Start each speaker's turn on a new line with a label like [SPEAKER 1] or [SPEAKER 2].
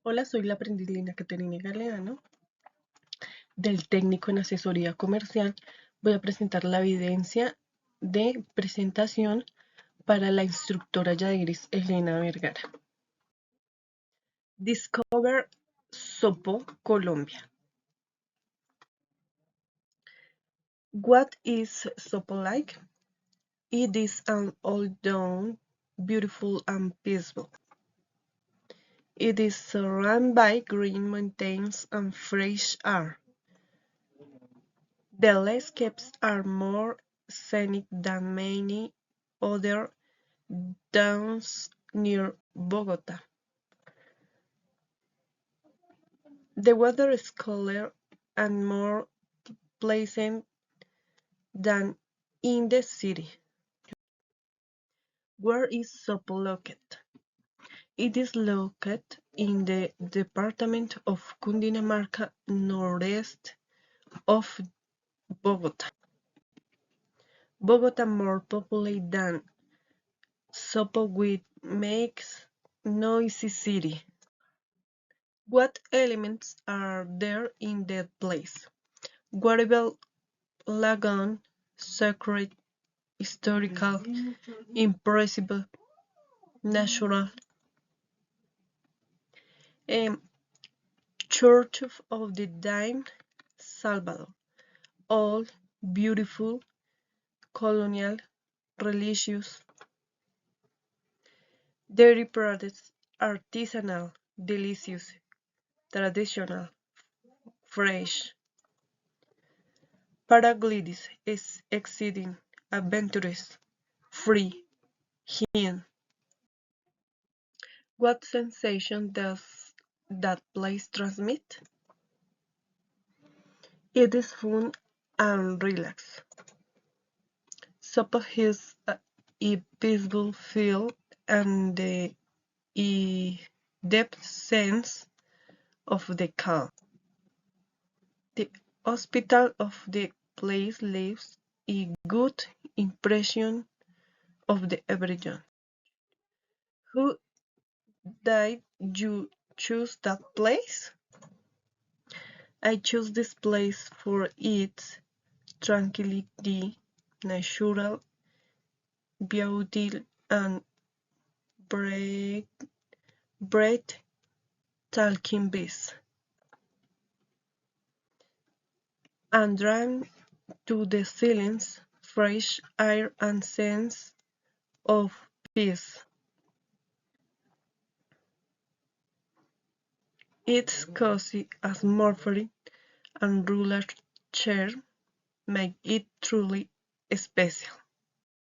[SPEAKER 1] Hola, soy la aprendiz Lina Caterina Galeano del técnico en asesoría comercial. Voy a presentar la evidencia de presentación para la instructora Yadiris Elena Vergara. Discover Sopo, Colombia. What is Sopo like? It is an old town, beautiful and peaceful. It is surrounded by green mountains and fresh air. The landscapes are more scenic than many other towns near Bogota. The weather is cooler and more pleasant than in the city. Where is Sopo located? It is located in the department of Cundinamarca, northeast of Bogota. Bogota more populated than Sopo, which makes noisy city. What elements are there in that place? Guaribel Lagoon, sacred, historical, impressive, natural. Church of the Dime, Salvador. Old, beautiful, colonial, religious. Dairy products, artisanal, delicious, traditional, fresh. Paraglidis is exciting, adventurous, free, keen. What sensation does that place transmit? It is fun and relaxed. Sopo has a peaceful feel and a depth sense of the calm. The hospital of the place leaves a good impression of the everyone. Who did you choose that place? I chose this place for its tranquility, natural beauty, and breathtaking views. And drawn to the ceilings, fresh air and sense of peace. Its cozy atmosphere and ruler chair make it truly special.